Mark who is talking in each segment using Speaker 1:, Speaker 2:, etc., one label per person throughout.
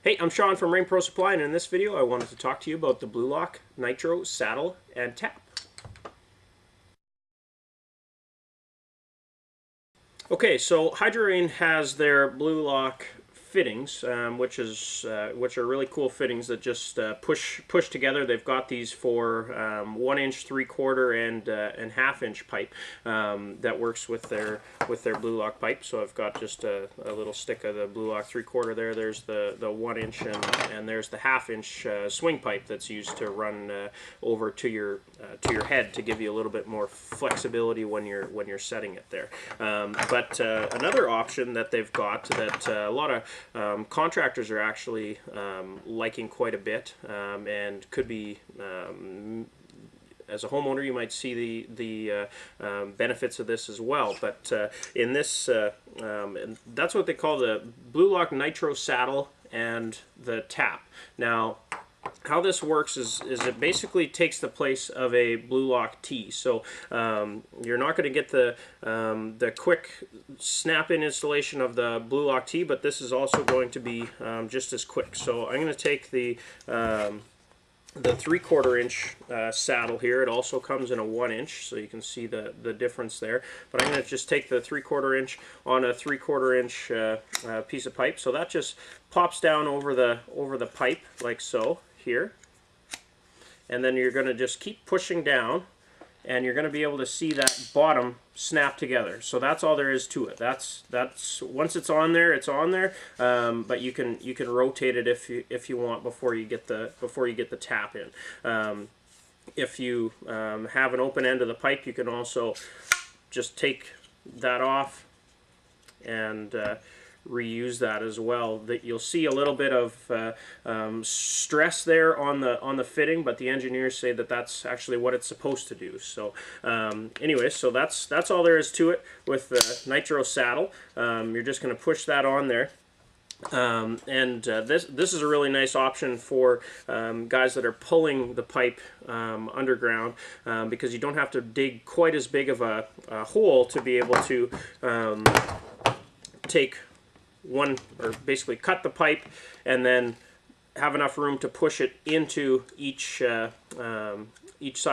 Speaker 1: Hey, I'm Sean from Rain Pro Supply, and in this video I wanted to talk to you about the Blu-Lock Nitro saddle and tap. Okay, so Hydro-Rain has their Blu-Lock fittings, which are really cool fittings that just push together. They've got these for 1 inch, 3/4, and 1/2 inch pipe that works with their Blu-Lock pipe. So I've got just a little stick of the Blu-Lock 3/4 there. There's the 1 inch and there's the 1/2 inch swing pipe that's used to run over to your head to give you a little bit more flexibility when you're setting it there. But another option that they've got that a lot of contractors are actually liking quite a bit, and could be, as a homeowner, you might see the benefits of this as well. But in this, that's what they call the Blu-Lock Nitro saddle and the tap. Now, how this works is it basically takes the place of a Blu-Lock tee. So you're not going to get the quick snap-in installation of the Blu-Lock tee, but this is also going to be just as quick. So I'm going to take the 3/4 inch saddle here. It also comes in a 1 inch, so you can see the difference there. But I'm going to just take the 3/4 inch on a 3/4 inch piece of pipe. So that just pops down over the pipe like so here, and then you're going to just keep pushing down, and you're going to be able to see that bottom snap together. So that's all there is to it. That's once it's on there, it's on there. But you can rotate it if you want before you get the tap in. If you have an open end of the pipe, you can also just take that off and reuse that as well. That you'll see a little bit of stress there on the fitting, but the engineers say that that's actually what it's supposed to do. So anyway, so that's all there is to it with the Nitro saddle. You're just going to push that on there. This is a really nice option for guys that are pulling the pipe underground, because you don't have to dig quite as big of a hole to be able to take one, or basically cut the pipe and then have enough room to push it into each side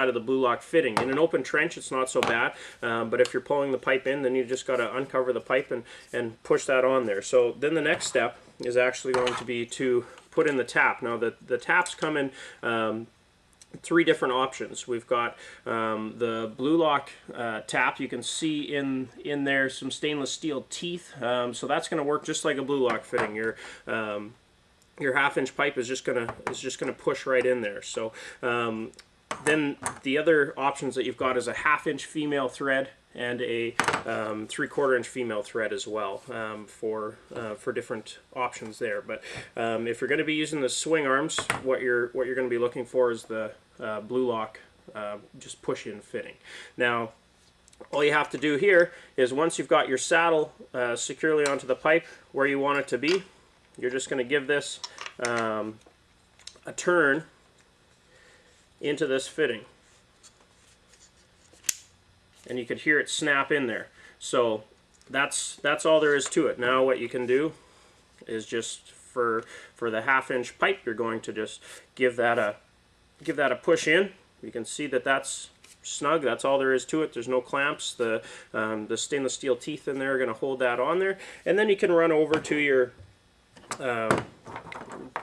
Speaker 1: of the Blu-Lock fitting. In an open trench, it's not so bad, but if you're pulling the pipe in, then you just got to uncover the pipe and push that on there. So then the next step is actually going to be to put in the tap. Now the taps come in 3 different options. We've got the Blu-Lock tap. You can see in there some stainless steel teeth, so that's going to work just like a Blu-Lock fitting. Your 1/2 inch pipe is just gonna push right in there. So then the other options that you've got is a 1/2 inch female thread and a 3/4 inch female thread as well, for different options there. But if you're going to be using the swing arms, what you're going to be looking for is the Blu-Lock just push-in fitting. Now, all you have to do here is, once you've got your saddle securely onto the pipe where you want it to be, you're just going to give this a turn into this fitting, and you could hear it snap in there. So that's all there is to it. Now what you can do is, just for the 1/2 inch pipe, you're going to just give that a push in. You can see that that's snug. That's all there is to it. There's no clamps. The stainless steel teeth in there are going to hold that on there, and then you can run over to your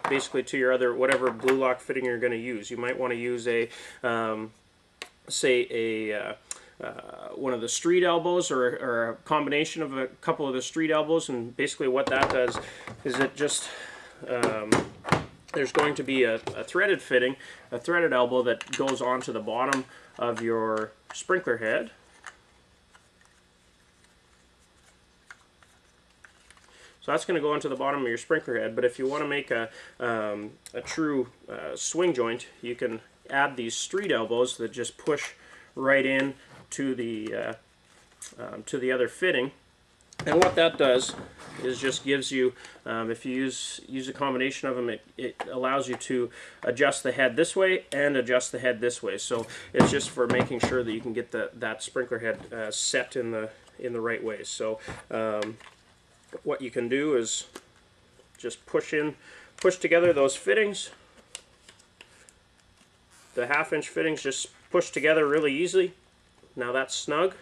Speaker 1: basically to your other, whatever Blu-Lock fitting you're going to use. You might want to use a one of the street elbows, or a combination of a couple of the street elbows. And basically what that does is it just there's going to be a threaded fitting, a threaded elbow that goes onto the bottom of your sprinkler head. So that's going to go into the bottom of your sprinkler head. But if you want to make a true swing joint, you can add these street elbows that just push right in to the other fitting. And what that does is just gives you, if you use a combination of them, it allows you to adjust the head this way and adjust the head this way. So it's just for making sure that you can get that sprinkler head set in the right way. So what you can do is just push together those fittings. The 1/2 inch fittings just push together really easily. Now that's snug.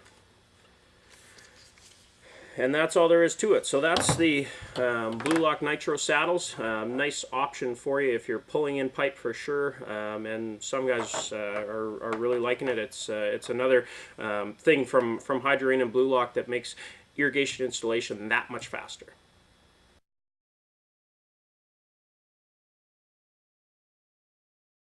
Speaker 1: And that's all there is to it. So that's the Blu-Lock Nitro saddles. Nice option for you if you're pulling in pipe for sure. And some guys are really liking it. It's another thing from Hydro-Rain and Blu-Lock that makes irrigation installation that much faster.